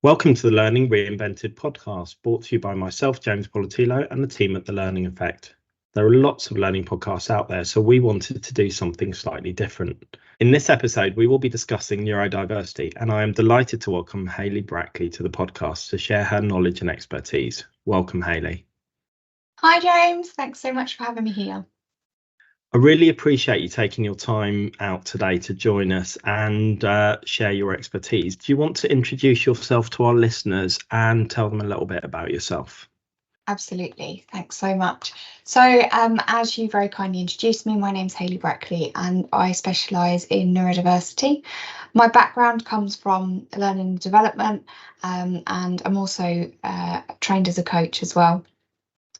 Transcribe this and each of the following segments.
Welcome to the Learning Reinvented Podcast, brought to you by myself, James Poletyllo, and the team at The Learning Effect. There are lots of learning podcasts out there, so we wanted to do something slightly different. In this episode, we will be discussing neurodiversity, and I am delighted to welcome Hayley Brackley to the podcast to share her knowledge and expertise. Welcome, Hayley. Hi, James. Thanks so much for having me here. I really appreciate you taking your time out today to join us and share your expertise. Do you want to introduce yourself to our listeners and tell them a little bit about yourself? Absolutely. Thanks so much. So as you very kindly introduced me, my name's Hayley Brackley and I specialise in neurodiversity. My background comes from learning and development and I'm also trained as a coach as well.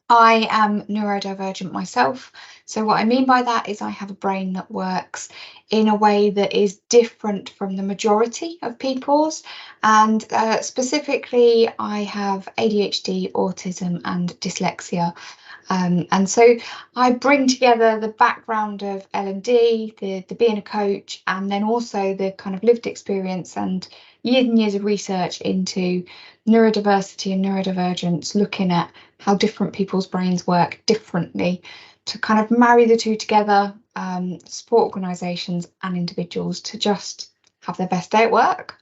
I am neurodivergent myself. So what I mean by that is I have a brain that works in a way that is different from the majority of people's. And specifically, I have ADHD, autism and dyslexia. And so I bring together the background of L&D, the being a coach, and then also the kind of lived experience and years of research into neurodiversity and neurodivergence, looking at how different people's brains work differently to kind of marry the two together, support organisations and individuals to just have their best day at work.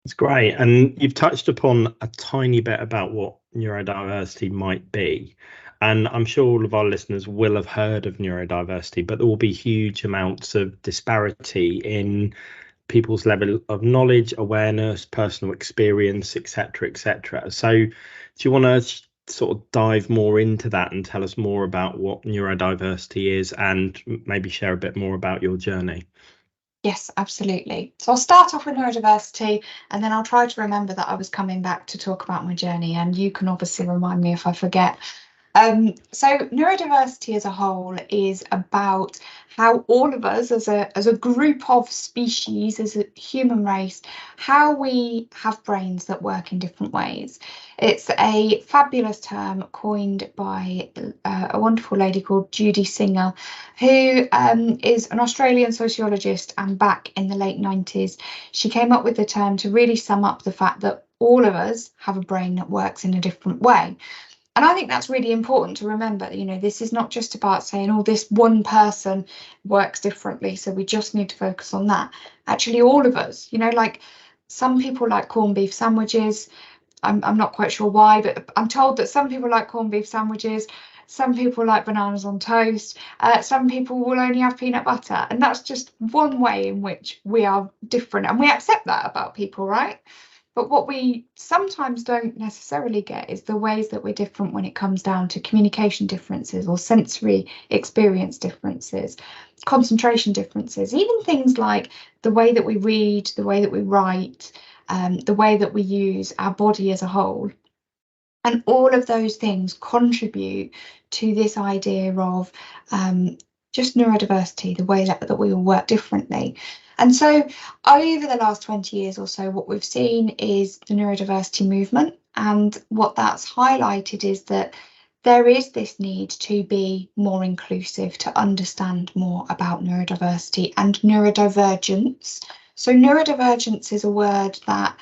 That's great. And you've touched upon a tiny bit about what neurodiversity might be. And I'm sure all of our listeners will have heard of neurodiversity, but there will be huge amounts of disparity in people's level of knowledge, awareness, personal experience, etc., etc. So do you want to sort of dive more into that and tell us more about what neurodiversity is and maybe share a bit more about your journey? Yes, absolutely. So I'll start off with neurodiversity and then I'll try to remember that I was coming back to talk about my journey, and you can obviously remind me if I forget. So neurodiversity as a whole is about how all of us as a group of species, as a human race, how we have brains that work in different ways. It's a fabulous term coined by a wonderful lady called Judy Singer, who is an Australian sociologist, and back in the late 90s, she came up with the term to really sum up the fact that all of us have a brain that works in a different way. And I think that's really important to remember. You know, this is not just about saying, oh, this one person works differently, so we just need to focus on that. Actually, all of us, you know, like some people like corned beef sandwiches. I'm not quite sure why, but I'm told that some people like corned beef sandwiches. Some people like bananas on toast. Some people will only have peanut butter. And that's just one way in which we are different. And we accept that about people, right? But what we sometimes don't necessarily get is the ways that we're different when it comes down to communication differences or sensory experience differences, concentration differences, even things like the way that we read, the way that we write, the way that we use our body as a whole. And all of those things contribute to this idea of just neurodiversity, the way that we all work differently. And so over the last 20 years or so, what we've seen is the neurodiversity movement. And what that's highlighted is that there is this need to be more inclusive, to understand more about neurodiversity and neurodivergence. So neurodivergence is a word that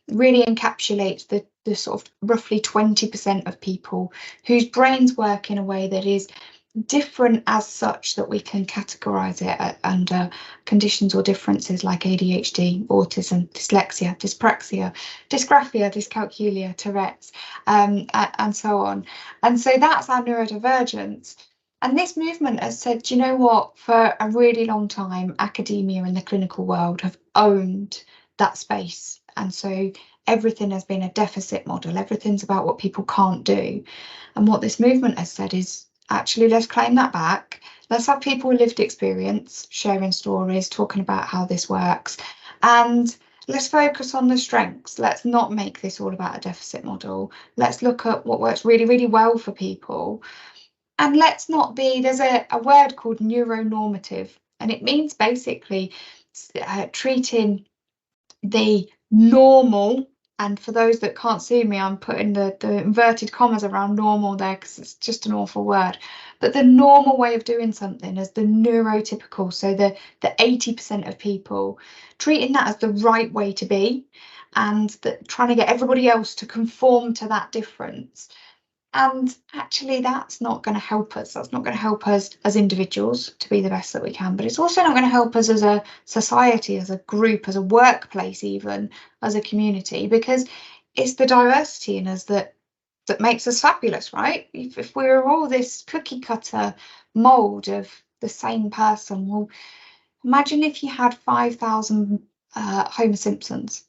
really encapsulates the sort of roughly 20% of people whose brains work in a way that is different as such, that we can categorize it under conditions or differences like ADHD, autism, dyslexia, dyspraxia, dysgraphia, dyscalculia, Tourette's, and so on. And so that's our neurodivergence. And this movement has said, do you know what, for a really long time, academia and the clinical world have owned that space. And so everything has been a deficit model. Everything's about what people can't do. And what this movement has said is, actually, let's claim that back. Let's have people with lived experience sharing stories, talking about how this works. And let's focus on the strengths. Let's not make this all about a deficit model. Let's look at what works really, really well for people. And let's not be, there's a word called neuronormative, and it means basically treating the normal, and for those that can't see me, I'm putting the inverted commas around normal there because it's just an awful word, but the normal way of doing something as the neurotypical, so the 80% of people, treating that as the right way to be, and that trying to get everybody else to conform to that difference. And actually, that's not going to help us. That's not going to help us as individuals to be the best that we can, but it's also not going to help us as a society, as a group, as a workplace, even as a community, because it's the diversity in us that makes us fabulous, right? If we're all this cookie cutter mold of the same person, well, imagine if you had 5,000 Homer Simpsons.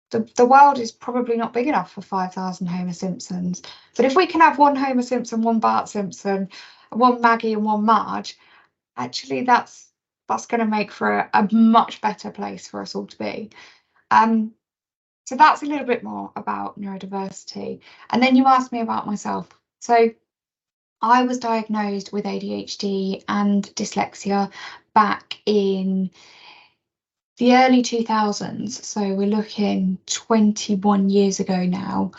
The world is probably not big enough for 5,000 Homer Simpsons. But if we can have one Homer Simpson, one Bart Simpson, one Maggie and one Marge, actually that's going to make for a much better place for us all to be. So that's a little bit more about neurodiversity. And then you asked me about myself. So I was diagnosed with ADHD and dyslexia back in the early 2000s, so we're looking 21 years ago now.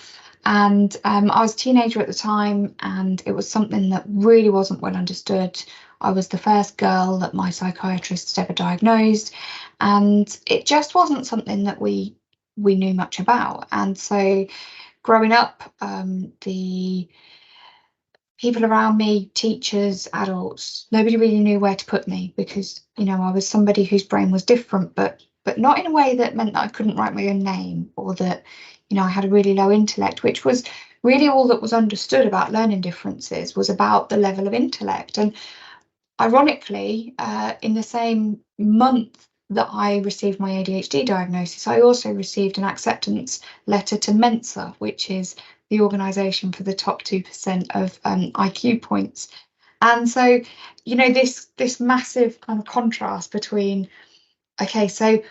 And I was a teenager at the time, and it was something that really wasn't well understood. I was the first girl that my psychiatrist had ever diagnosed, and it just wasn't something that we knew much about. And so growing up, the people around me, teachers, adults, nobody really knew where to put me, because, you know, I was somebody whose brain was different, but not in a way that meant that I couldn't write my own name, or that, you know, I had a really low intellect, which was really all that was understood about learning differences, was about the level of intellect. And ironically, in the same month that I received my ADHD diagnosis, I also received an acceptance letter to Mensa, which is the organisation for the top 2% of IQ points. And so, you know, this massive kind of contrast between, okay, so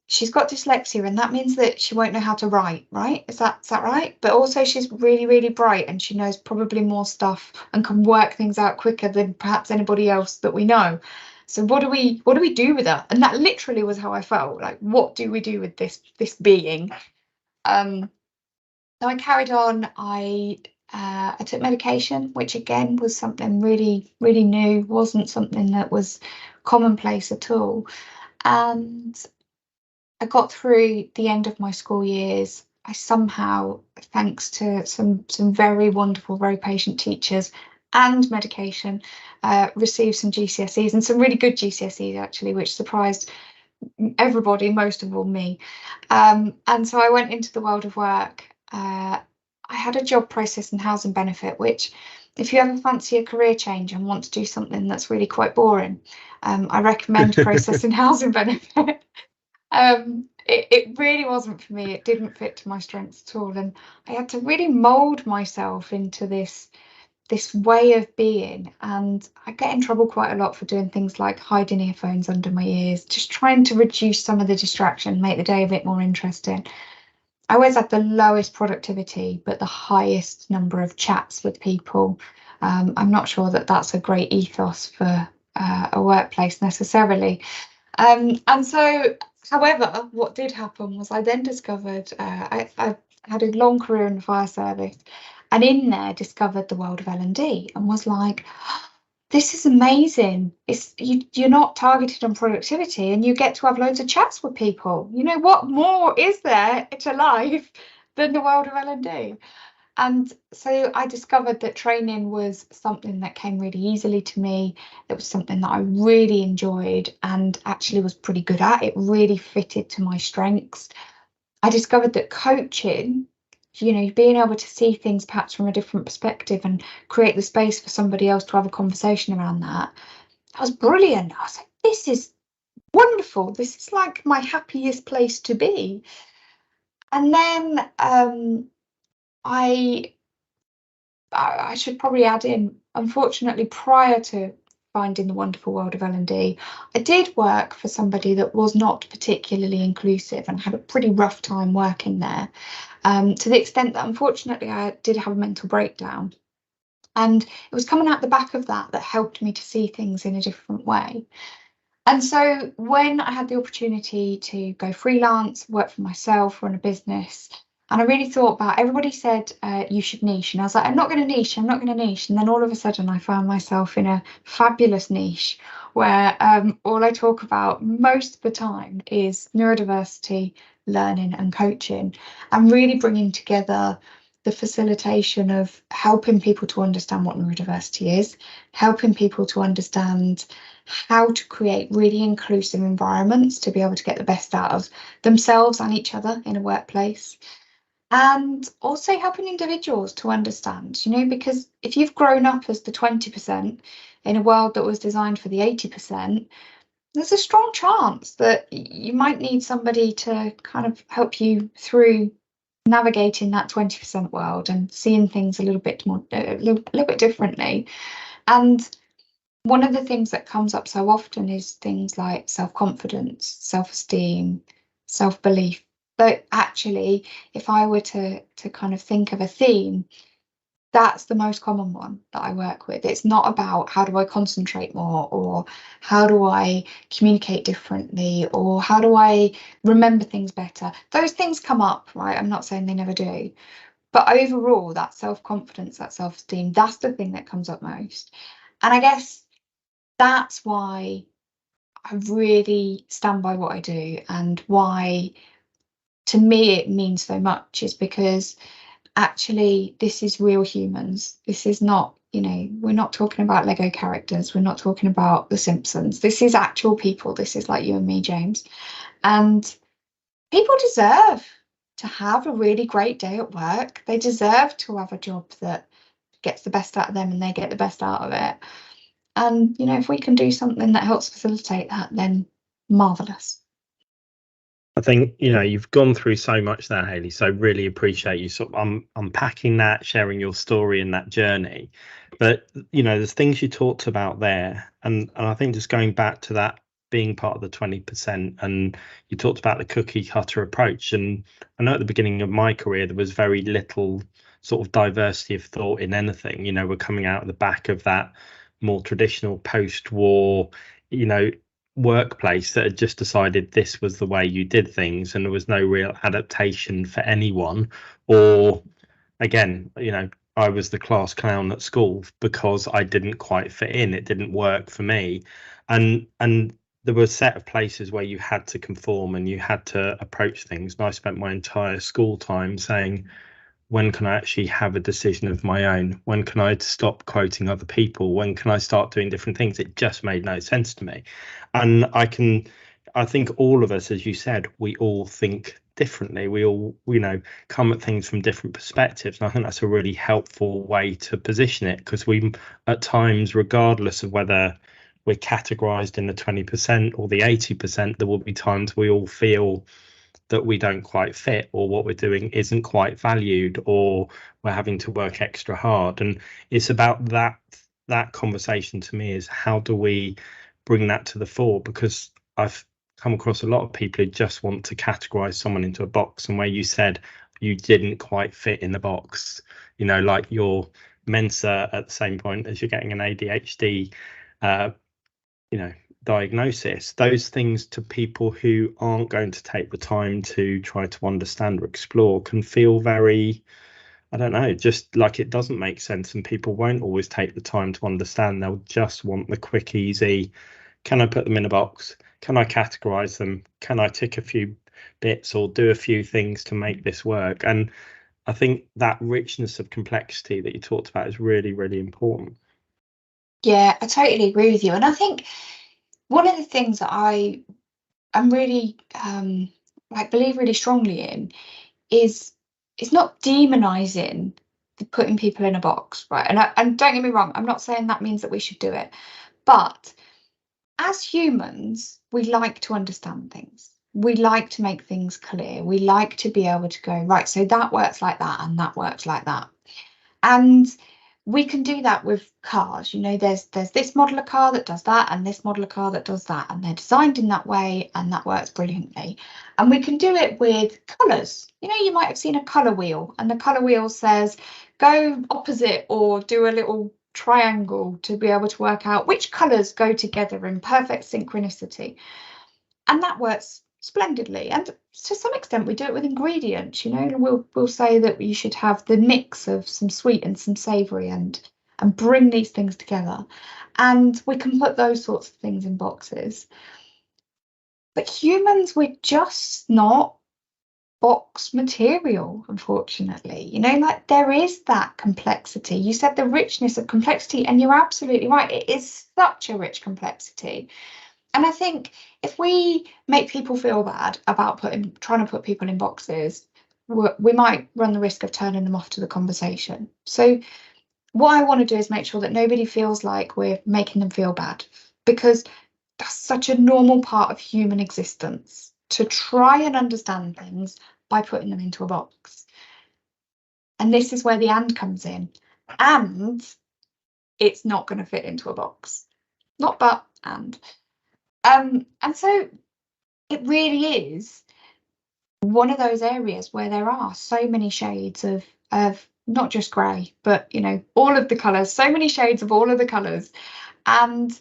she's got dyslexia, and that means that she won't know how to write, right? Is that right? But also she's really, really bright, and she knows probably more stuff and can work things out quicker than perhaps anybody else that we know. So what do we do with her? And that literally was how I felt. Like, what do we do with this being? So I carried on. I took medication, which again was something really, really new, wasn't something that was commonplace at all. And I got through the end of my school years. I somehow, thanks to some very wonderful, very patient teachers and medication, received some GCSEs, and some really good GCSEs actually, which surprised everybody, most of all me. And so I went into the world of work. I had a job, process and housing benefit, which, if you ever fancy a career change and want to do something that's really quite boring, I recommend process and housing benefit. It really wasn't for me. It didn't fit to my strengths at all, and I had to really mold myself into this way of being. And I get in trouble quite a lot for doing things like hiding earphones under my ears, just trying to reduce some of the distraction, make the day a bit more interesting. I always had the lowest productivity but the highest number of chats with people. I'm not sure that that's a great ethos for a workplace necessarily. And so, however, what did happen was I then discovered, I had a long career in the fire service, and in there discovered the world of L&D, and was like, this is amazing. It's you're not targeted on productivity, and you get to have loads of chats with people. You know, what more is there to life than the world of L&D? And so I discovered that training was something that came really easily to me. It was something that I really enjoyed and actually was pretty good at. It really fitted to my strengths. I discovered that coaching, you know, being able to see things perhaps from a different perspective and create the space for somebody else to have a conversation around that was brilliant. I was like, this is wonderful. This is like my happiest place to be. And then I should probably add in, unfortunately, prior to finding the wonderful world of L&D, I did work for somebody that was not particularly inclusive and had a pretty rough time working there, to the extent that, unfortunately, I did have a mental breakdown. And it was coming out the back of that helped me to see things in a different way. And so when I had the opportunity to go freelance, work for myself, run a business, and I really thought about, everybody said, you should niche. And I was like, I'm not going to niche. And then all of a sudden I found myself in a fabulous niche where all I talk about most of the time is neurodiversity, learning and coaching, and really bringing together the facilitation of helping people to understand what neurodiversity is, helping people to understand how to create really inclusive environments to be able to get the best out of themselves and each other in a workplace. And also helping individuals to understand, because if you've grown up as the 20% in a world that was designed for the 80%, there's a strong chance that you might need somebody to kind of help you through navigating that 20% world and seeing things a little bit differently. And one of the things that comes up so often is things like self-confidence, self-esteem, self-belief. But actually, if I were to kind of think of a theme, that's the most common one that I work with. It's not about how do I concentrate more, or how do I communicate differently, or how do I remember things better. Those things come up, right? I'm not saying they never do. But overall, that self-confidence, that self-esteem, that's the thing that comes up most. And I guess that's why I really stand by what I do, and why to me it means so much is because actually this is real humans. This is not, we're not talking about Lego characters. We're not talking about The Simpsons. This is actual people. This is like you and me, James. And people deserve to have a really great day at work. They deserve to have a job that gets the best out of them and they get the best out of it. And, if we can do something that helps facilitate that, then marvellous. I think, you've gone through so much there, Hayley, so really appreciate you sort of unpacking that, sharing your story and that journey. But, there's things you talked about there. And I think just going back to that being part of the 20%, and you talked about the cookie cutter approach. And I know at the beginning of my career, there was very little sort of diversity of thought in anything. We're coming out of the back of that more traditional post-war, workplace that had just decided this was the way you did things, and there was no real adaptation for anyone. Or again, I was the class clown at school because I didn't quite fit in. It didn't work for me. And there were a set of places where you had to conform and you had to approach things. And I spent my entire school time saying, when can I actually have a decision of my own? When can I stop quoting other people? When can I start doing different things? It just made no sense to me. And I think all of us, as you said, we all think differently. We all, come at things from different perspectives. And I think that's a really helpful way to position it, because we, at times, regardless of whether we're categorized in the 20% or the 80%, there will be times we all feel that we don't quite fit, or what we're doing isn't quite valued, or we're having to work extra hard. And it's about that conversation, to me, is how do we bring that to the fore? Because I've come across a lot of people who just want to categorize someone into a box, and where you said you didn't quite fit in the box, like your Mensa at the same point as you're getting an ADHD diagnosis. Those things, to people who aren't going to take the time to try to understand or explore, can feel very, I don't know, just like it doesn't make sense, and people won't always take the time to understand. They'll just want the quick, easy, can I put them in a box? Can I categorize them? Can I tick a few bits or do a few things to make this work? And I think that richness of complexity that you talked about is really, really important. Yeah, I totally agree with you. And I think one of the things that I'm really believe really strongly in is not demonizing putting people in a box, right? And don't get me wrong, I'm not saying that means that we should do it, but as humans, we like to understand things. We like to make things clear. We like to be able to go, right, so that works like that and that works like that. And we can do that with cars. There's this model of car that does that, and this model of car that does that, and they're designed in that way, and that works brilliantly. And we can do it with colours. You might have seen a colour wheel, and the colour wheel says go opposite or do a little triangle to be able to work out which colours go together in perfect synchronicity. And that works splendidly. And to some extent we do it with ingredients. We'll say that you should have the mix of some sweet and some savoury, and bring these things together, and we can put those sorts of things in boxes. But humans, we're just not box material, unfortunately. You know, like there is that complexity. You said the richness of complexity, and you're absolutely right. It is such a rich complexity. And I think if we make people feel bad about trying to put people in boxes, we might run the risk of turning them off to the conversation. So what I want to do is make sure that nobody feels like we're making them feel bad, because that's such a normal part of human existence, to try and understand things by putting them into a box. And this is where the and comes in. And it's not going to fit into a box. Not but, and. And so it really is one of those areas where there are so many shades of not just grey, but, you know, all of the colours, so many shades of all of the colours. And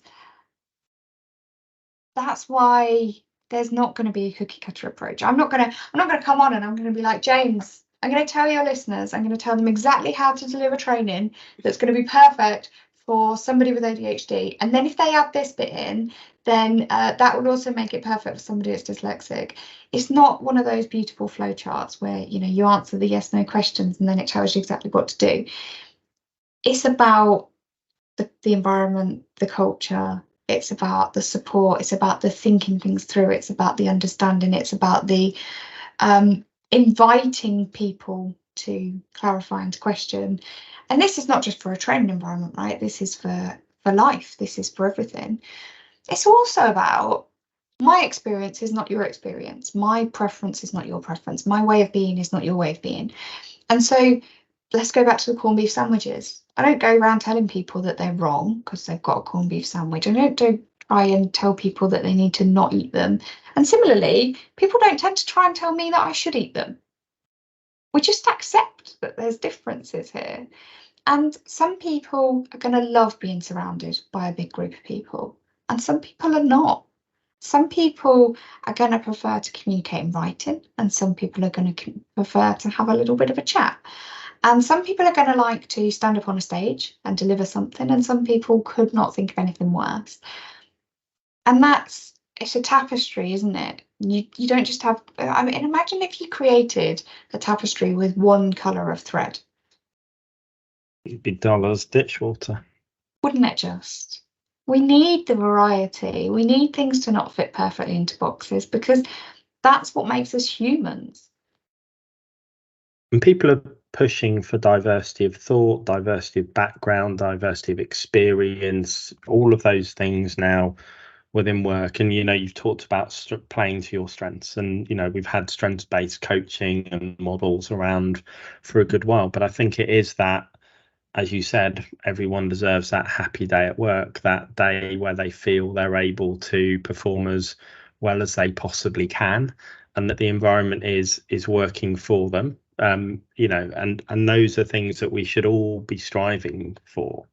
that's why there's not going to be a cookie cutter approach. I'm not going to come on and I'm going to be like, James, I'm going to tell your listeners, I'm going to tell them exactly how to deliver training that's going to be perfect for somebody with ADHD. And then if they add this bit in, then that would also make it perfect for somebody that's dyslexic. It's not one of those beautiful flow charts where, you know, you answer the yes, no questions and then it tells you exactly what to do. It's about the environment, the culture. It's about the support. It's about the thinking things through. It's about the understanding. It's about the inviting people to clarify and to question. And this is not just for a training environment, right? This is for life. This is for everything. It's also about my experience is not your experience. My preference is not your preference. My way of being is not your way of being. And so let's go back to the corned beef sandwiches. I don't go around telling people that they're wrong because they've got a corned beef sandwich. I don't try and tell people that they need to not eat them. And similarly, people don't tend to try and tell me that I should eat them. We just accept that there's differences here. And some people are going to love being surrounded by a big group of people, and some people are not. Some people are going to prefer to communicate in writing, and some people are going to prefer to have a little bit of a chat. And some people are going to like to stand up on a stage and deliver something, and some people could not think of anything worse. And it's a tapestry, isn't it? You don't just have, I mean, imagine if you created a tapestry with one colour of thread. It'd be dull as ditch water. Wouldn't it just? We need the variety. We need things to not fit perfectly into boxes, because that's what makes us humans. And people are pushing for diversity of thought, diversity of background, diversity of experience, all of those things now within work. And, you know, you've talked about playing to your strengths, and, you know, we've had strengths-based coaching and models around for a good while. But I think it is that, as you said, everyone deserves that happy day at work, that day where they feel they're able to perform as well as they possibly can, and that the environment is working for them. You know, and those are things that we should all be striving for.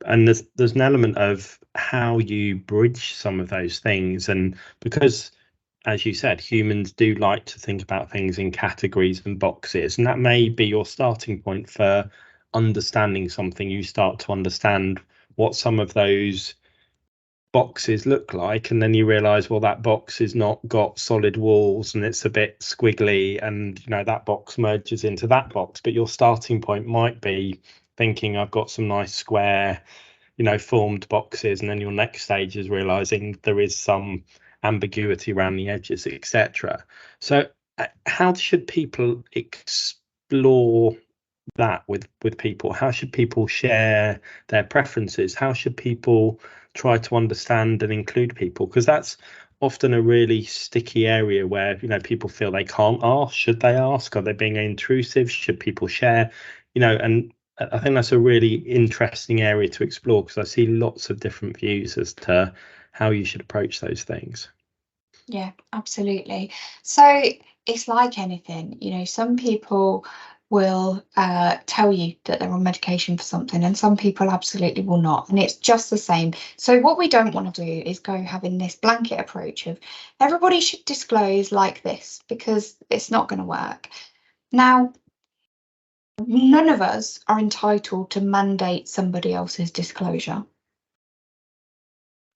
And there's an element of how you bridge some of those things, and because, as you said, humans do like to think about things in categories and boxes, and that may be your starting point for understanding something. You start to understand what some of those boxes look like, and then you realize, well, that box is not got solid walls and it's a bit squiggly, and, you know, that box merges into that box. But your starting point might be thinking, I've got some nice square, you know, formed boxes, and then your next stage is realizing there is some ambiguity around the edges, etc. So how should people explore that with people? How should people share their preferences? How should people try to understand and include people? Because that's often a really sticky area where, you know, people feel they can't ask. Should they ask? Are they being intrusive? Should people share? You know, and I think that's a really interesting area to explore, because I see lots of different views as to how you should approach those things. Yeah, absolutely. So it's like anything, you know, some people will tell you that they're on medication for something, and some people absolutely will not, and it's just the same. So what we don't want to do is go having this blanket approach of everybody should disclose like this, because it's not going to work. Now, none of us are entitled to mandate somebody else's disclosure.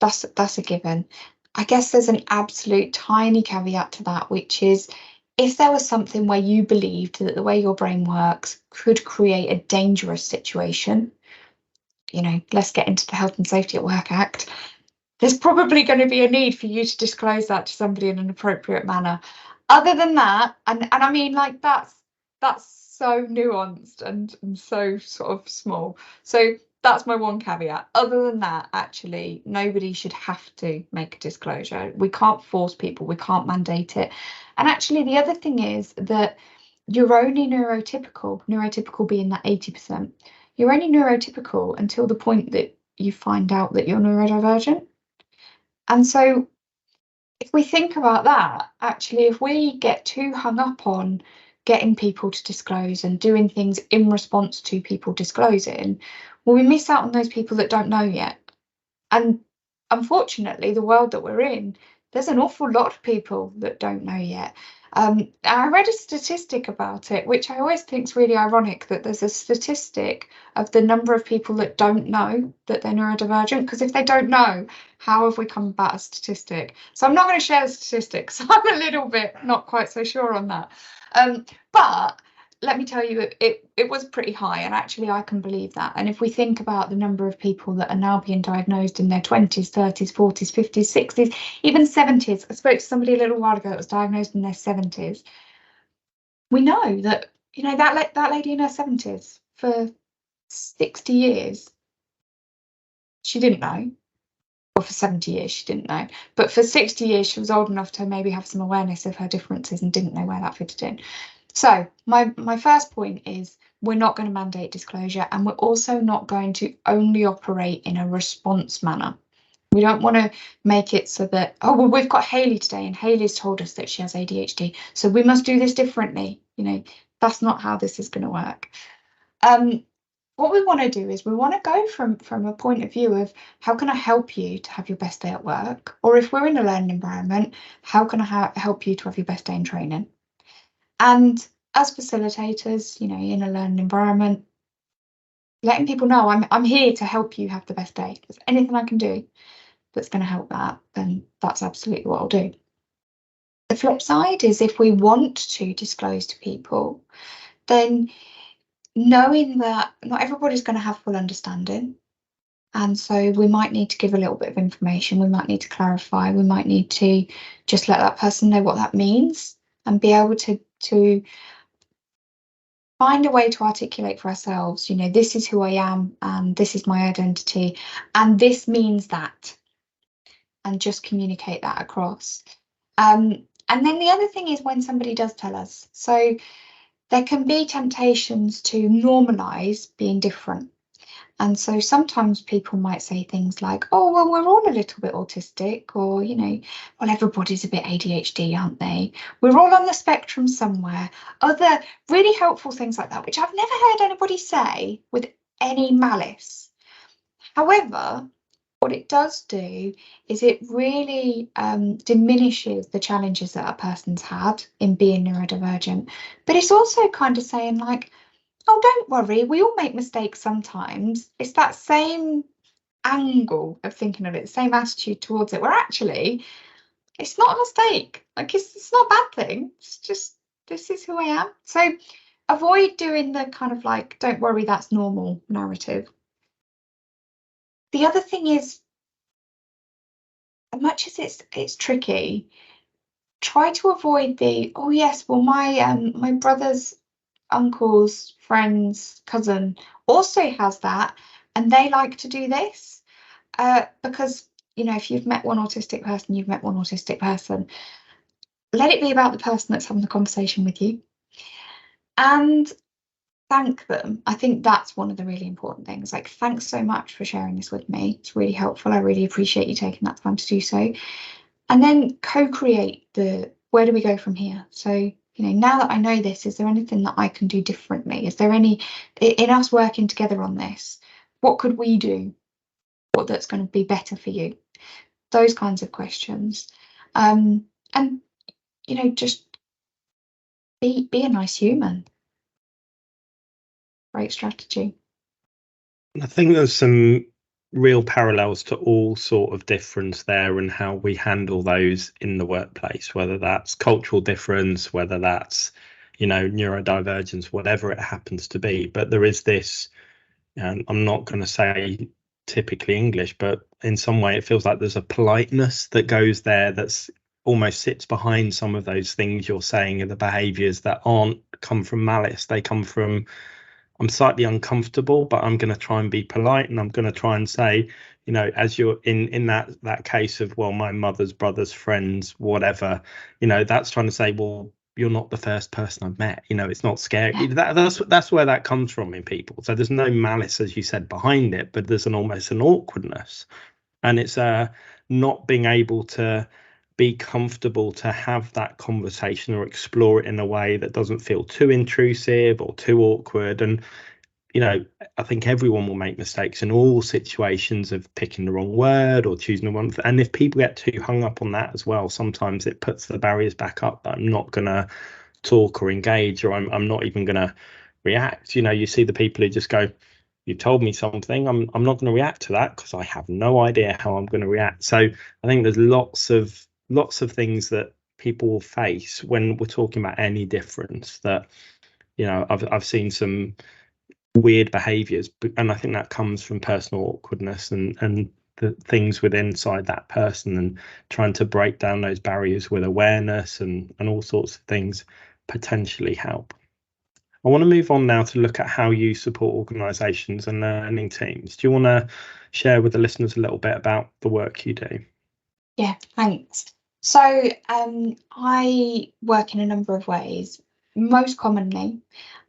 That's a given. I guess there's an absolute tiny caveat to that, which is if there was something where you believed that the way your brain works could create a dangerous situation, let's get into the Health and Safety at Work Act, there's probably going to be a need for you to disclose that to somebody in an appropriate manner. Other than that, and I mean, like, that's so nuanced and so sort of small. So that's my one caveat. Other than that, actually, nobody should have to make a disclosure. We can't force people, we can't mandate it. And actually, the other thing is that you're only neurotypical being that 80%. You're only neurotypical until the point that you find out that you're neurodivergent. And so if we think about that, actually, if we get too hung up on getting people to disclose and doing things in response to people disclosing, well, we miss out on those people that don't know yet. And unfortunately, the world that we're in, there's an awful lot of people that don't know yet. I read a statistic about it, which I always think is really ironic, that there's a statistic of the number of people that don't know that they're neurodivergent, because if they don't know, how have we come about a statistic? So I'm not going to share the statistics. I'm a little bit not quite so sure on that. But let me tell you, it was pretty high, and actually I can believe that. And if we think about the number of people that are now being diagnosed in their 20s, 30s, 40s, 50s, 60s, even 70s. I spoke to somebody a little while ago that was diagnosed in their 70s. We know that, that lady in her 70s, for 60 years, she didn't know. Or for 70 years, she didn't know. But for 60 years, she was old enough to maybe have some awareness of her differences and didn't know where that fitted in. So my first point is, we're not going to mandate disclosure, and we're also not going to only operate in a response manner. We don't want to make it so that, oh, well, we've got Hayley today and Hayley's told us that she has ADHD, so we must do this differently. That's not how this is going to work. What we want to do is we want to go from a point of view of, how can I help you to have your best day at work? Or if we're in a learning environment, how can I help you to have your best day in training? And as facilitators, in a learning environment, letting people know I'm here to help you have the best day. If there's anything I can do that's going to help that, then that's absolutely what I'll do. The flip side is, if we want to disclose to people, then knowing that not everybody's going to have full understanding. And so we might need to give a little bit of information, we might need to clarify, we might need to just let that person know what that means, and be able to find a way to articulate for ourselves, this is who I am, and this is my identity, and this means that, and just communicate that across. And then the other thing is, when somebody does tell us, so there can be temptations to normalize being different. And so sometimes people might say things like, oh, well, we're all a little bit autistic, or, well, everybody's a bit ADHD, aren't they? We're all on the spectrum somewhere. Other really helpful things like that, which I've never heard anybody say with any malice. However, what it does do is it really diminishes the challenges that a person's had in being neurodivergent. But it's also kind of saying, like, oh, don't worry, we all make mistakes sometimes. It's that same angle of thinking of it, the same attitude towards it, where actually it's not a mistake. Like, it's not a bad thing. It's just, this is who I am. So avoid doing the kind of like, don't worry, that's normal narrative. The other thing is, as much as it's tricky, try to avoid the, oh yes, well, my brother's uncle's friend's cousin also has that, and they like to do this, because if you've met one autistic person, you've met one autistic person. Let it be about the person that's having the conversation with you, and thank them. I think that's one of the really important things. Like, thanks so much for sharing this with me. It's really helpful. I really appreciate you taking that time to do so. And then co-create where do we go from here? So now that I know this, is there anything that I can do differently? Is there any, in us working together on this, what could we do? What that's going to be better for you? Those kinds of questions. And, just be a nice human. Great strategy. I think there's some real parallels to all sort of difference there and how we handle those in the workplace, whether that's cultural difference, whether that's, neurodivergence, whatever it happens to be. But there is this, I'm not going to say typically English, but in some way it feels like there's a politeness that goes there that's almost sits behind some of those things you're saying, and the behaviors that aren't come from malice. They come from, I'm slightly uncomfortable, but I'm going to try and be polite, and I'm going to try and say, as you're in that case of, well, my mother's brother's friends, whatever, that's trying to say, well, you're not the first person I've met. It's not scary. That's where that comes from in people. So there's no malice, as you said, behind it, but there's almost an awkwardness, and it's not being able to be comfortable to have that conversation or explore it in a way that doesn't feel too intrusive or too awkward. And I think everyone will make mistakes in all situations of picking the wrong word or choosing the wrong. And if people get too hung up on that as well, sometimes it puts the barriers back up that I'm not going to talk or engage, or I'm not even going to react. You see the people who just go, you told me something, I'm not going to react to that because I have no idea how I'm going to react. So I think there's lots of things that people will face when we're talking about any difference that, I've seen some weird behaviors, and I think that comes from personal awkwardness and the things within inside that person, and trying to break down those barriers with awareness and all sorts of things potentially help. I want to move on now to look at how you support organisations and learning teams. Do you want to share with the listeners a little bit about the work you do? Yeah, thanks. So I work in a number of ways. Most commonly,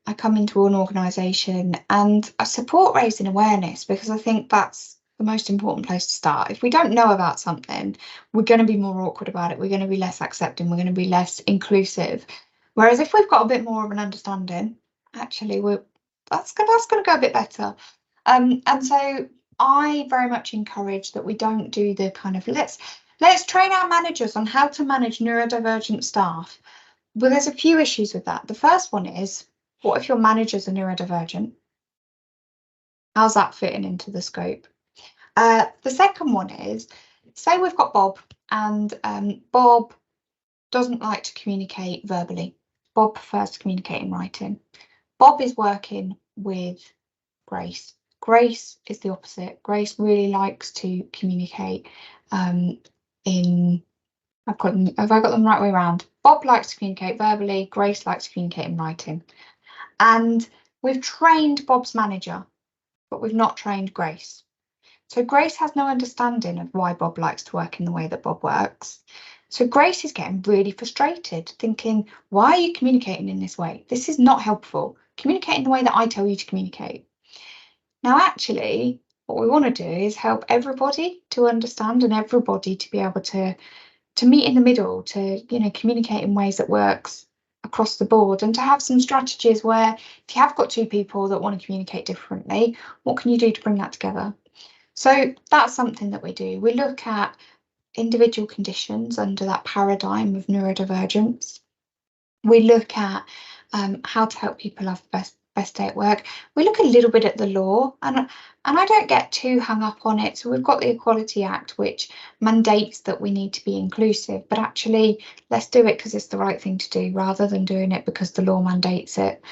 I come into an organisation and I support raising awareness, because I think that's the most important place to start. If we don't know about something, we're going to be more awkward about it. We're going to be less accepting. We're going to be less inclusive. Whereas if we've got a bit more of an understanding, actually, that's going to go a bit better. And so I very much encourage that we don't do the kind of let's train our managers on how to manage neurodivergent staff. But there's a few issues with that. The first one is, what if your managers are neurodivergent? How's that fitting into the scope? The second one is, say we've got Bob, and Bob doesn't like to communicate verbally. Bob prefers to communicate in writing. Bob is working with Grace. Grace is the opposite. Grace really likes to communicate have I got them the right way around? Bob likes to communicate verbally, Grace likes to communicate in writing. And we've trained Bob's manager, but we've not trained Grace. So Grace has no understanding of why Bob likes to work in the way that Bob works. So Grace is getting really frustrated, thinking, why are you communicating in this way? This is not helpful. Communicate in the way that I tell you to communicate. Now, actually, what we want to do is help everybody to understand, and everybody to be able to meet in the middle, to communicate in ways that works across the board, and to have some strategies where if you have got two people that want to communicate differently, what can you do to bring that together? So that's something that we do. We look at individual conditions under that paradigm of neurodivergence. We look at how to help people have the best day at work. We look a little bit at the law, and I don't get too hung up on it. So we've got the Equality Act, which mandates that we need to be inclusive, but actually let's do it because it's the right thing to do, rather than doing it because the law mandates it.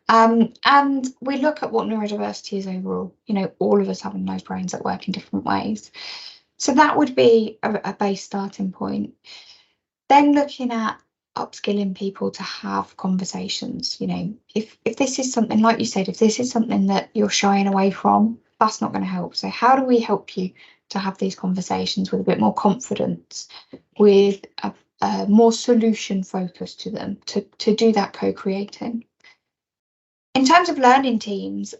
And we look at what neurodiversity is overall. All of us having those brains that work in different ways. So that would be a base starting point. Then looking at upskilling people to have conversations. If this is something, like you said, if this is something that you're shying away from, that's not going to help. So how do we help you to have these conversations with a bit more confidence, with a more solution focus to them, to do that co-creating? In terms of learning teams,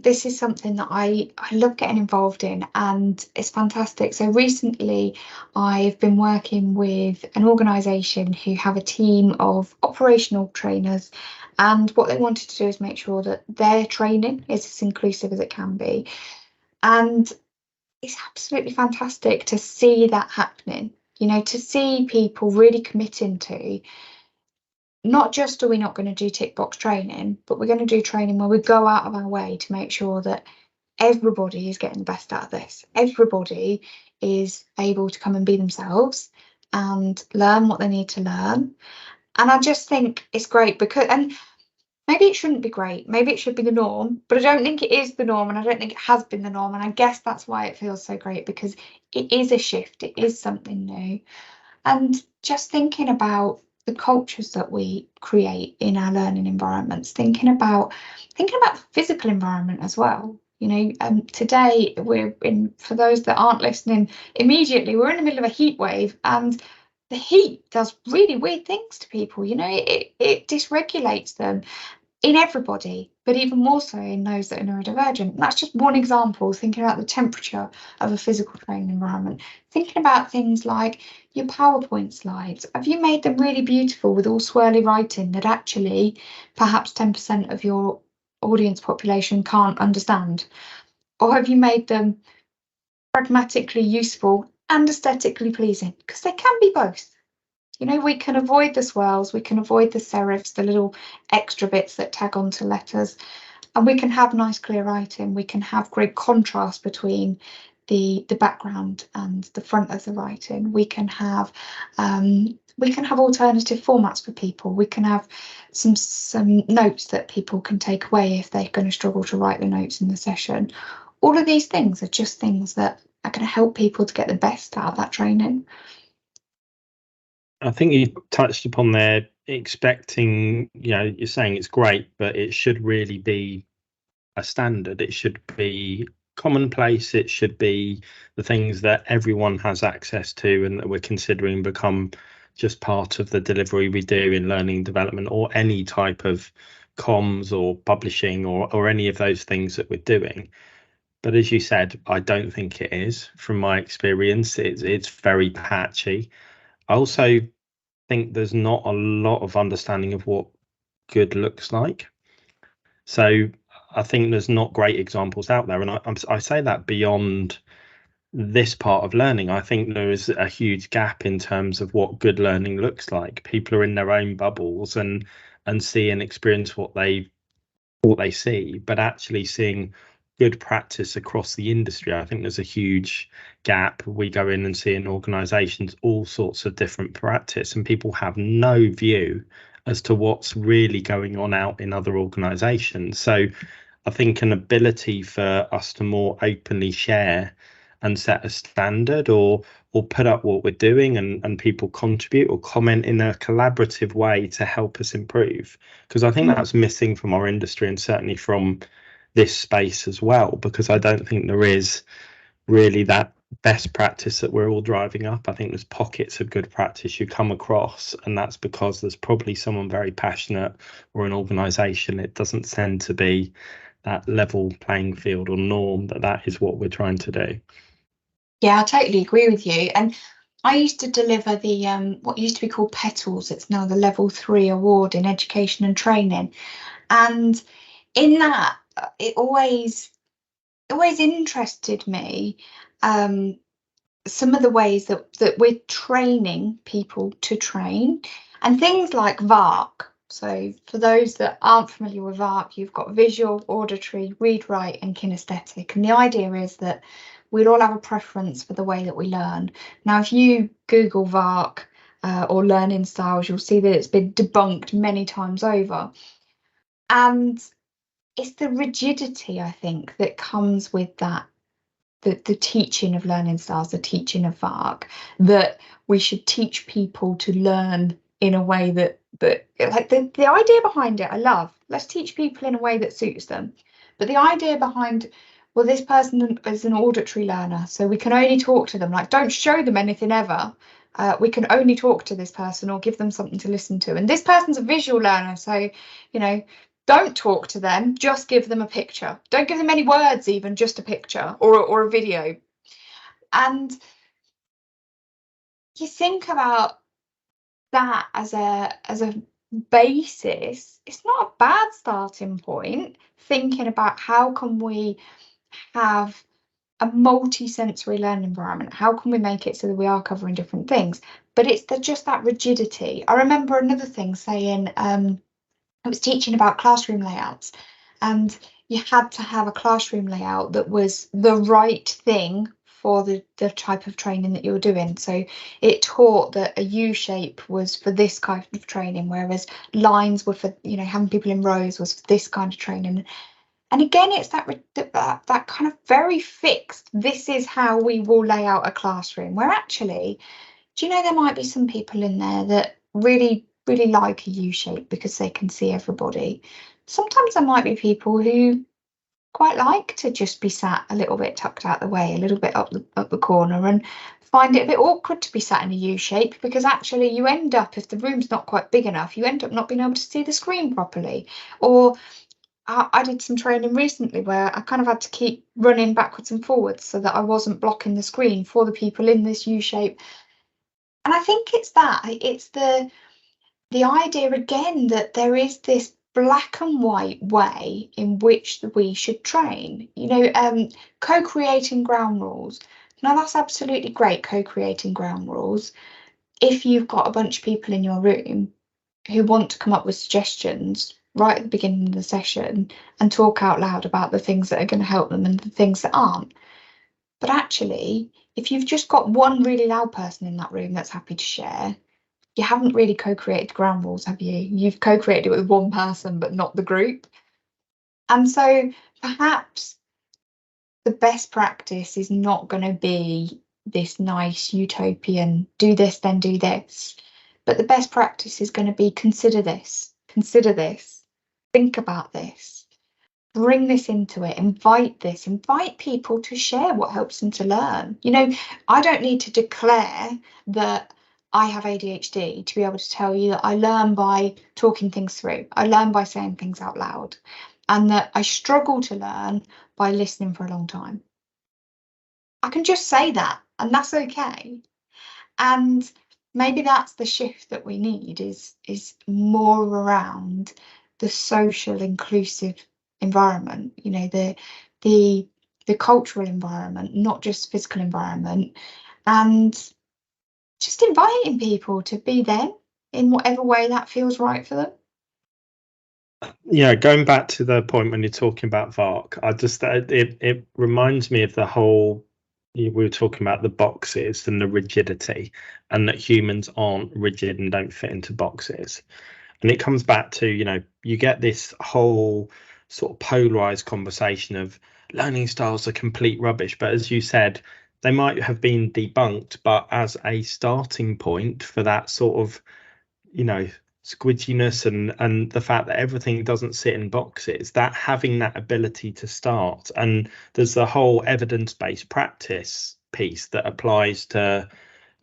this is something that I love getting involved in, and it's fantastic. So recently I've been working with an organisation who have a team of operational trainers, and what they wanted to do is make sure that their training is as inclusive as it can be. And it's absolutely fantastic to see that happening, to see people really committing to, not just are we not going to do tick box training, but we're going to do training where we go out of our way to make sure that everybody is getting the best out of this. Everybody is able to come and be themselves and learn what they need to learn. And I just think it's great because, and maybe it shouldn't be great, maybe it should be the norm, but I don't think it is the norm, and I don't think it has been the norm. And I guess that's why it feels so great, because it is a shift, it is something new. And just thinking about the cultures that we create in our learning environments, thinking about the physical environment as well. Today we're in, for those that aren't listening immediately, we're in the middle of a heat wave, and the heat does really weird things to people. It dysregulates them in everybody, but even more so in those that are neurodivergent. And that's just one example, thinking about the temperature of a physical training environment. Thinking about things like your PowerPoint slides. Have you made them really beautiful with all swirly writing that actually perhaps 10% of your audience population can't understand? Or have you made them pragmatically useful and aesthetically pleasing? Because they can be both. We can avoid the swirls, we can avoid the serifs, the little extra bits that tag onto letters, and we can have nice clear writing. We can have great contrast between the background and the front of the writing. We can have alternative formats for people. We can have some notes that people can take away if they're going to struggle to write the notes in the session. All of these things are just things that are going to help people to get the best out of that training. I think you touched upon there, expecting, you're saying it's great, but it should really be a standard. It should be commonplace. It should be the things that everyone has access to and that we're considering become just part of the delivery we do in learning development, or any type of comms or publishing or any of those things that we're doing. But as you said, I don't think it is. From my experience, it's very patchy. I also think there's not a lot of understanding of what good looks like. So I think there's not great examples out there. And I say that beyond this part of learning. I think there is a huge gap in terms of what good learning looks like. People are in their own bubbles and see and experience what they see, but actually seeing good practice across the industry, I think there's a huge gap. We go in and see in organizations all sorts of different practice, and people have no view as to what's really going on out in other organizations. So I think an ability for us to more openly share and set a standard, or put up what we're doing, and people contribute or comment in a collaborative way to help us improve, because I think that's missing from our industry, and certainly from this space as well, because I don't think there is really that best practice that we're all driving up. I think there's pockets of good practice you come across, and that's because there's probably someone very passionate or an organization. It doesn't tend to be that level playing field or norm that is what we're trying to do. Yeah, I totally agree with you. And I used to deliver the what used to be called Petals. It's now the Level 3 award in education and training. And in that, it always interested me some of the ways that we're training people to train, and things like VARC. So for those that aren't familiar with VARC, you've got visual, auditory, read, write, and kinesthetic. And the idea is that we'll all have a preference for the way that we learn. Now, if you Google VARC or learning styles, you'll see that it's been debunked many times over. And it's the rigidity, I think, that comes with that, the teaching of learning styles, the teaching of VARC, that we should teach people to learn in a way that like the idea behind it, I love. Let's teach people in a way that suits them. But the idea behind, well, this person is an auditory learner, so we can only talk to them. Like, don't show them anything ever. We can only talk to this person or give them something to listen to. And this person's a visual learner, so, don't talk to them, just give them a picture. Don't give them any words, even just a picture or a video. And you think about that as a basis, it's not a bad starting point, thinking about how can we have a multi-sensory learning environment. How can we make it so that we are covering different things? But it's just that rigidity. I remember another thing saying, I was teaching about classroom layouts, and you had to have a classroom layout that was the right thing for the type of training that you're doing. So it taught that a U shape was for this kind of training, whereas lines were for, you know, having people in rows was for this kind of training. And again, it's that kind of very fixed, this is how we will lay out a classroom, where actually, do you know, there might be some people in there that really like a U shape because they can see everybody. Sometimes there might be people who quite like to just be sat a little bit tucked out the way, a little bit up the corner, and find it a bit awkward to be sat in a U shape, because actually you end up, if the room's not quite big enough, you end up not being able to see the screen properly. Or I did some training recently where I kind of had to keep running backwards and forwards so that I wasn't blocking the screen for the people in this U shape. And I think it's the idea again that there is this black and white way in which we should train. You know, co-creating ground rules. Now that's absolutely great, co-creating ground rules, if you've got a bunch of people in your room who want to come up with suggestions right at the beginning of the session and talk out loud about the things that are going to help them and the things that aren't. But actually, if you've just got one really loud person in that room that's happy to share, you haven't really co-created ground rules, have you? You've co-created it with one person, but not the group. And so perhaps the best practice is not going to be this nice utopian, do this, then do this. But the best practice is going to be consider this, think about this, bring this into it, invite people to share what helps them to learn. You know, I don't need to declare that I have ADHD to be able to tell you that I learn by talking things through. I learn by saying things out loud, and that I struggle to learn by listening for a long time. I can just say that, and that's okay. And maybe that's the shift that we need, is more around the social inclusive environment, you know, the cultural environment, not just physical environment, and just inviting people to be them in whatever way that feels right for them. Yeah, going back to the point when you're talking about VARC, I just it reminds me of the whole, we were talking about the boxes and the rigidity, and that humans aren't rigid and don't fit into boxes. And it comes back to, you know, you get this whole sort of polarized conversation of learning styles are complete rubbish. But as you said, they might have been debunked, but as a starting point for that sort of, you know, squidginess and the fact that everything doesn't sit in boxes, that having that ability to start. And there's the whole evidence-based practice piece that applies to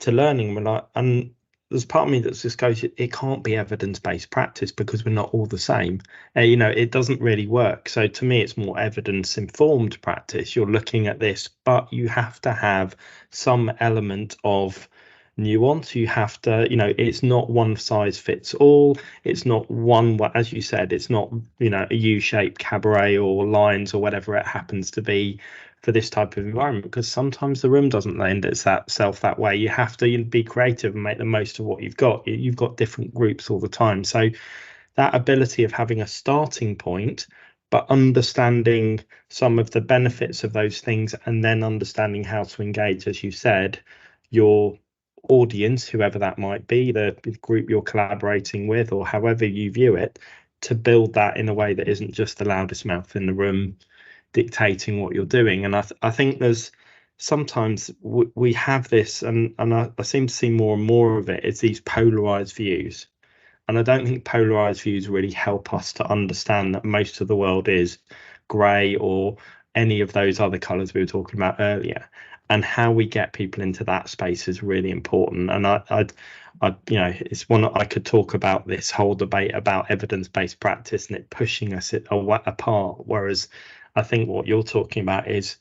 learning. And there's part of me that just goes, it can't be evidence-based practice because we're not all the same. You know, it doesn't really work. So to me, it's more evidence-informed practice. You're looking at this, but you have to have some element of nuance. You have to, you know, it's not one size fits all. It's not one, as you said, it's not, you know, a U-shaped cabaret or lines or whatever it happens to be for this type of environment, because sometimes the room doesn't lend itself that way. You have to be creative and make the most of what you've got. You've got different groups all the time. So that ability of having a starting point, but understanding some of the benefits of those things, and then understanding how to engage, as you said, your audience, whoever that might be, the group you're collaborating with, or however you view it, to build that in a way that isn't just the loudest mouth in the room dictating what you're doing. And I think there's sometimes we have this, and I seem to see more and more of it, it's these polarized views. And I don't think polarized views really help us to understand that most of the world is grey or any of those other colours we were talking about earlier. And how we get people into that space is really important. And I you know, it's one I could talk about this whole debate about evidence-based practice and it pushing us apart. Whereas I think what you're talking about is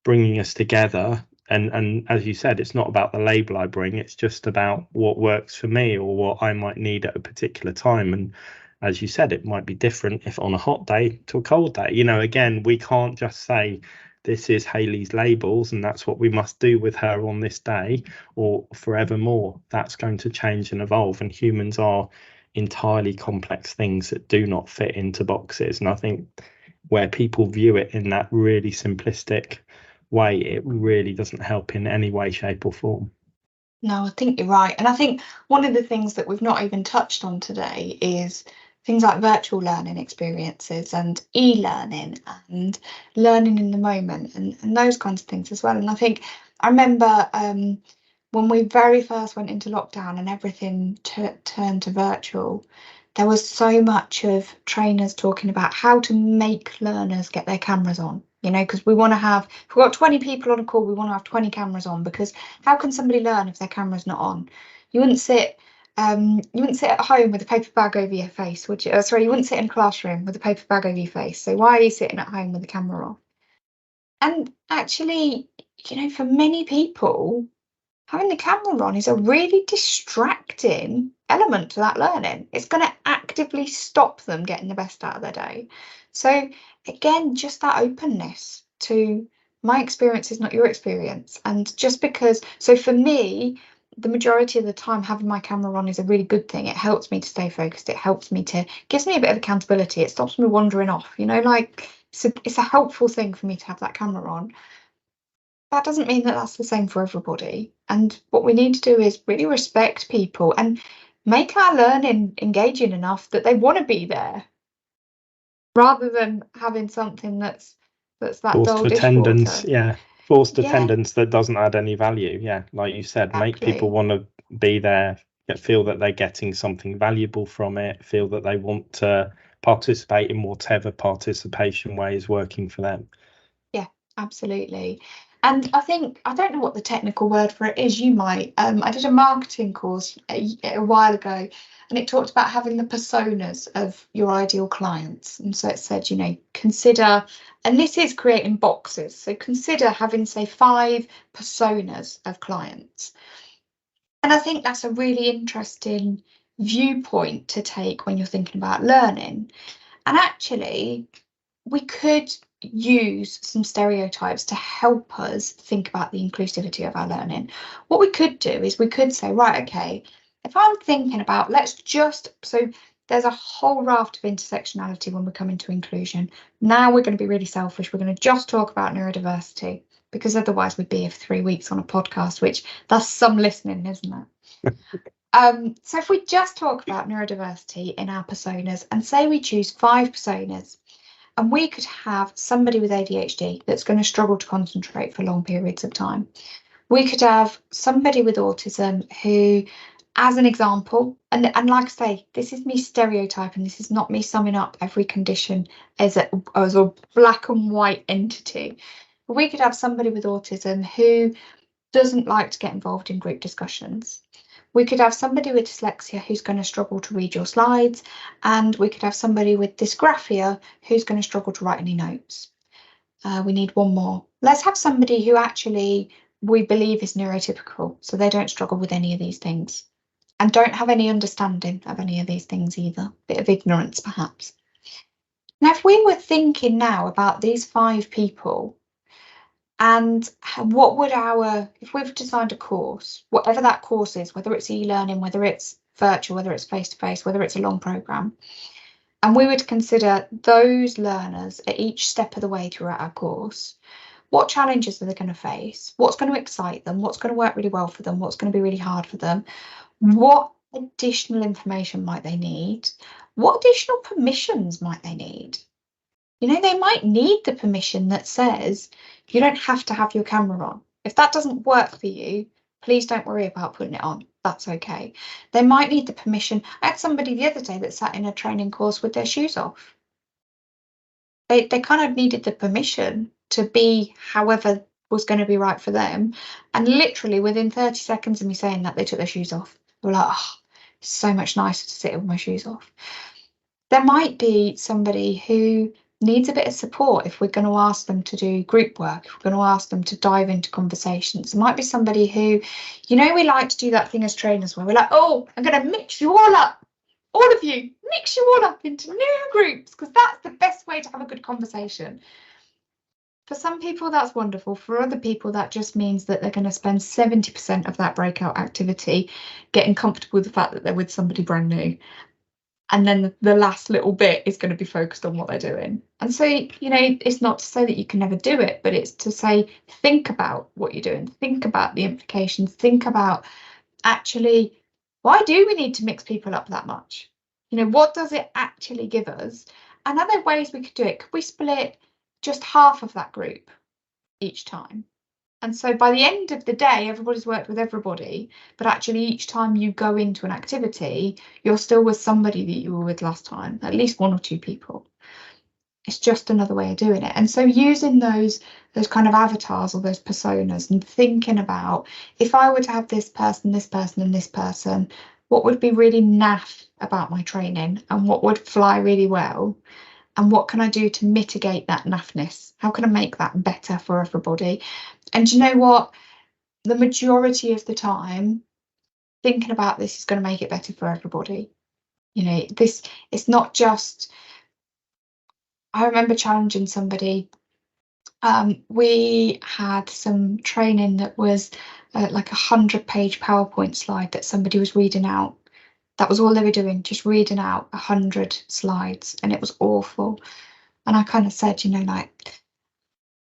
bringing us together. And as you said, it's not about the label I bring, it's just about what works for me or what I might need at a particular time. And as you said, it might be different if on a hot day to a cold day. You know, again, we can't just say this is Hayley's labels and that's what we must do with her on this day or forevermore. That's going to change and evolve, and humans are entirely complex things that do not fit into boxes. And I think where people view it in that really simplistic way, it really doesn't help in any way, shape or form. No, I think you're right. And I think one of the things that we've not even touched on today is things like virtual learning experiences and e-learning and learning in the moment and those kinds of things as well. And I think I remember when we very first went into lockdown and everything turned to virtual, there was so much of trainers talking about how to make learners get their cameras on. You know, because we want to have, if we've got 20 people on a call, we want to have 20 cameras on, because how can somebody learn if their camera's not on? You wouldn't sit at home with a paper bag over your face, would you? Sorry, you wouldn't sit in a classroom with a paper bag over your face. So why are you sitting at home with the camera off? And actually, you know, for many people, having the camera on is a really distracting element to that learning. It's going to actively stop them getting the best out of their day. So again, just that openness to my experience is not your experience. And just because, so for me, the majority of the time having my camera on is a really good thing. It helps me to stay focused. It helps me to, gives me a bit of accountability. It stops me wandering off, you know, like it's a helpful thing for me to have that camera on. That doesn't mean that that's the same for everybody. And what we need to do is really respect people and make our learning engaging enough that they want to be there, rather than having something that's that dull attendance, dishwater. forced attendance that doesn't add any value. Yeah, like you said, Exactly. Make people want to be there, feel that they're getting something valuable from it, feel that they want to participate in whatever participation way is working for them. Yeah, absolutely. And I think, I don't know what the technical word for it is, you might. I did a marketing course a while ago, and it talked about having the personas of your ideal clients. And so it said, you know, consider, and this is creating boxes. So consider having, say, 5 personas of clients. And I think that's a really interesting viewpoint to take when you're thinking about learning. And actually, we could use some stereotypes to help us think about the inclusivity of our learning. What we could do is we could say, right, okay, if I'm thinking about, so there's a whole raft of intersectionality when we come into inclusion. Now we're going to be really selfish. We're going to just talk about neurodiversity, because otherwise we'd be here for 3 weeks on a podcast, which that's some listening, isn't it? So if we just talk about neurodiversity in our personas, and say we choose 5 personas, and we could have somebody with ADHD that's going to struggle to concentrate for long periods of time. We could have somebody with autism who, as an example, and like I say, this is me stereotyping, this is not me summing up every condition as a black and white entity. But we could have somebody with autism who doesn't like to get involved in group discussions. We could have somebody with dyslexia who's going to struggle to read your slides, and we could have somebody with dysgraphia who's going to struggle to write any notes. We need one more. Let's have somebody who actually we believe is neurotypical, so they don't struggle with any of these things and don't have any understanding of any of these things either. Bit of ignorance, perhaps. Now, if we were thinking now about these 5 people, and what would if we've designed a course, whatever that course is, whether it's e-learning, whether it's virtual, whether it's face-to-face, whether it's a long program, and we would consider those learners at each step of the way throughout our course, what challenges are they going to face? What's going to excite them? What's going to work really well for them? What's going to be really hard for them? What additional information might they need? What additional permissions might they need? You know, they might need the permission that says you don't have to have your camera on. If that doesn't work for you, please don't worry about putting it on. That's okay. They might need the permission. I had somebody the other day that sat in a training course with their shoes off. They kind of needed the permission to be however was going to be right for them. And literally within 30 seconds of me saying that, they took their shoes off. They were like, oh, it's so much nicer to sit with my shoes off. There might be somebody who needs a bit of support if we're going to ask them to do group work, if we're going to ask them to dive into conversations. There might be somebody who, you know, we like to do that thing as trainers where we're like, oh, I'm going to mix you all up, all of you, mix you all up into new groups, because that's the best way to have a good conversation. For some people, that's wonderful. For other people, that just means that they're going to spend 70% of that breakout activity getting comfortable with the fact that they're with somebody brand new. And then the last little bit is going to be focused on what they're doing. And so, it's not to say that you can never do it, but it's to say, think about what you're doing, think about the implications, think about actually, why do we need to mix people up that much? What does it actually give us? And are there ways we could do it? Could we split just half of that group each time? And so by the end of the day, everybody's worked with everybody, but actually each time you go into an activity, you're still with somebody that you were with last time, at least one or two people. It's just another way of doing it. And so using those kind of avatars or those personas and thinking about, if I were to have this person, and this person, what would be really naff about my training and what would fly really well? And what can I do to mitigate that naffness? How can I make that better for everybody? And you know what? The majority of the time, thinking about this is going to make it better for everybody. It's not just. I remember challenging somebody. We had some training that was like 100-page PowerPoint slide that somebody was reading out. That was all they were doing, just reading out 100 slides, and it was awful. And I kind of said,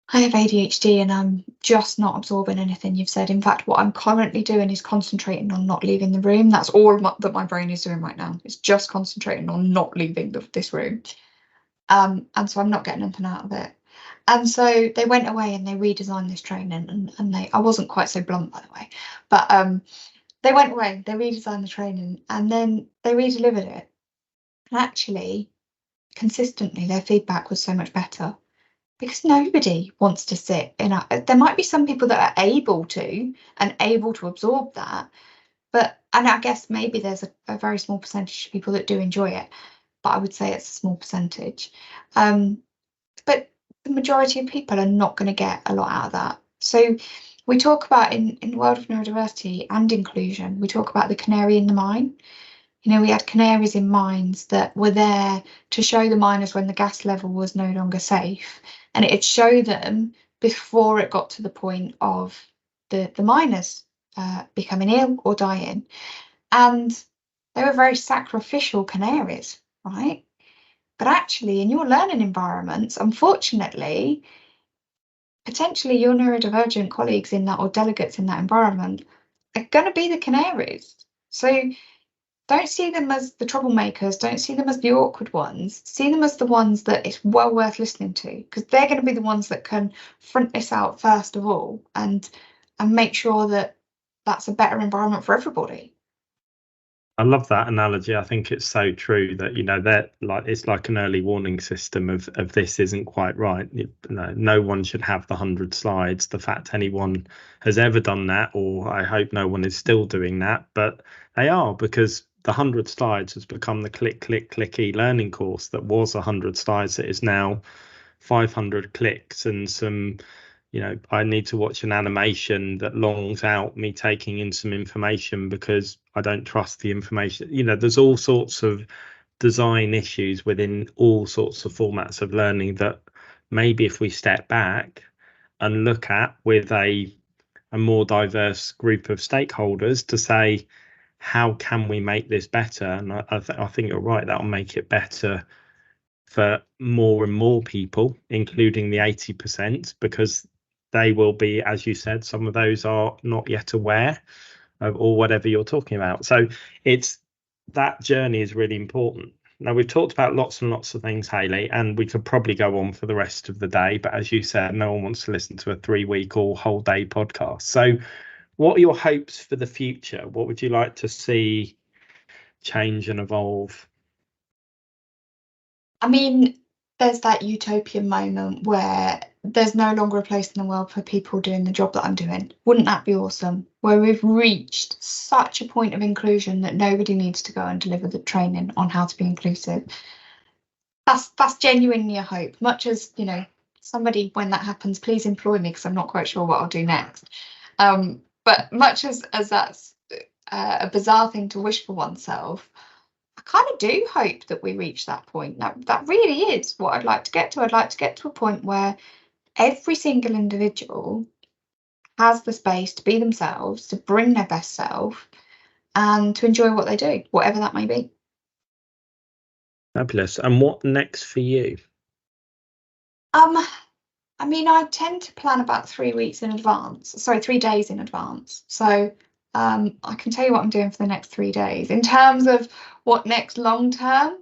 I have ADHD and I'm just not absorbing anything you've said. In fact, what I'm currently doing is concentrating on not leaving the room. That's all that my brain is doing right now. It's just concentrating on not leaving this room. And so I'm not getting anything out of it. And so they went away and they redesigned this training, and I wasn't quite so blunt, by the way, but they went away, they redesigned the training, and then they redelivered it. And actually, consistently, their feedback was so much better. Because nobody wants to sit in there might be some people that are able to absorb that, and I guess maybe there's a very small percentage of people that do enjoy it, but I would say it's a small percentage. But the majority of people are not going to get a lot out of that. So we talk about in the world of neurodiversity and inclusion, we talk about the canary in the mine. We had canaries in mines that were there to show the miners when the gas level was no longer safe. And it'd show them before it got to the point of the miners becoming ill or dying. And they were very sacrificial canaries, right? But actually, in your learning environments, unfortunately, potentially your neurodivergent colleagues in that or delegates in that environment are going to be the canaries. So don't see them as the troublemakers, don't see them as the awkward ones, see them as the ones that it's well worth listening to, because they're going to be the ones that can front this out first of all and make sure that that's a better environment for everybody. I love that analogy. I think it's so true that, that it's like an early warning system of this isn't quite right. No one should have the 100 slides. The fact anyone has ever done that, or I hope no one is still doing that, but they are, because the 100 slides has become the click e-learning course that was 100 slides that is now 500 clicks and some. I need to watch an animation that longs out me taking in some information because I don't trust the information. There's all sorts of design issues within all sorts of formats of learning that maybe if we step back and look at with a more diverse group of stakeholders to say, how can we make this better? And I think you're right, that'll make it better for more and more people, including the 80%, because they will be, as you said, some of those are not yet aware of or whatever you're talking about. So it's that journey is really important. Now, we've talked about lots and lots of things, Hayley, and we could probably go on for the rest of the day. But as you said, no one wants to listen to a 3-week or whole day podcast. So what are your hopes for the future? What would you like to see change and evolve? I mean, there's that utopian moment where there's no longer a place in the world for people doing the job that I'm doing. Wouldn't that be awesome? Where we've reached such a point of inclusion that nobody needs to go and deliver the training on how to be inclusive. That's genuinely a hope. Much as, somebody, when that happens, please employ me because I'm not quite sure what I'll do next. But much as that's a bizarre thing to wish for oneself, I kind of do hope that we reach that point. That really is what I'd like to get to. I'd like to get to a point where every single individual has the space to be themselves, to bring their best self, and to enjoy what they do, whatever that may be. Fabulous. And what next for you? I mean, I tend to plan about 3 weeks in advance. Sorry, 3 days in advance. So I can tell you what I'm doing for the next 3 days. In terms of what next long term,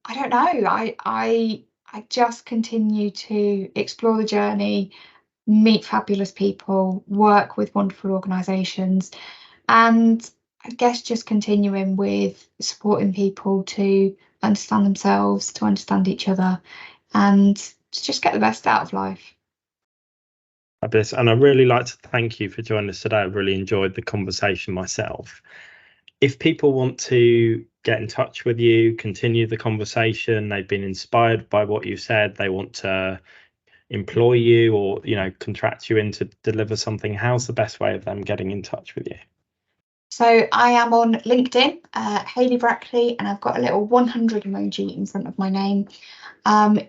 I don't know. I just continue to explore the journey, meet fabulous people, work with wonderful organisations, and I guess just continuing with supporting people to understand themselves, to understand each other, and to just get the best out of life. Fabulous. And I'd really like to thank you for joining us today. I really enjoyed the conversation myself. If people want to get in touch with you, continue the conversation, they've been inspired by what you said, they want to employ you or, contract you in to deliver something, how's the best way of them getting in touch with you? So I am on LinkedIn, Hayley Brackley, and I've got a little 100 emoji in front of my name.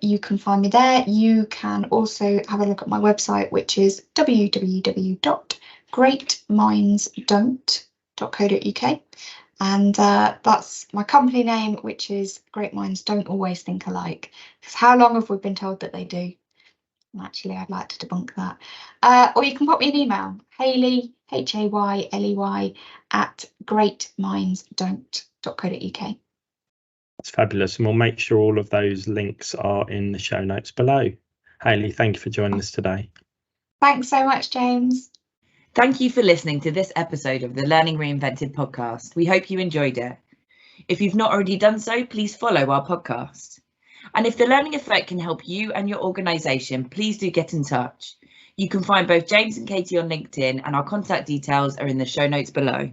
You can find me there. You can also have a look at my website, which is www.greatmindsdon't.co.uk. And that's my company name, which is Great Minds Don't Always Think Alike. Because how long have we been told that they do? And actually, I'd like to debunk that. Or you can pop me an email, Hayley, Hayley, @greatmindsdon't.co.uk. That's fabulous. And we'll make sure all of those links are in the show notes below. Hayley, thank you for joining us today. Thanks so much, James. Thank you for listening to this episode of the Learning Reinvented podcast. We hope you enjoyed it. If you've not already done so, please follow our podcast. And if the learning effect can help you and your organisation, please do get in touch. You can find both James and Katie on LinkedIn, and our contact details are in the show notes below.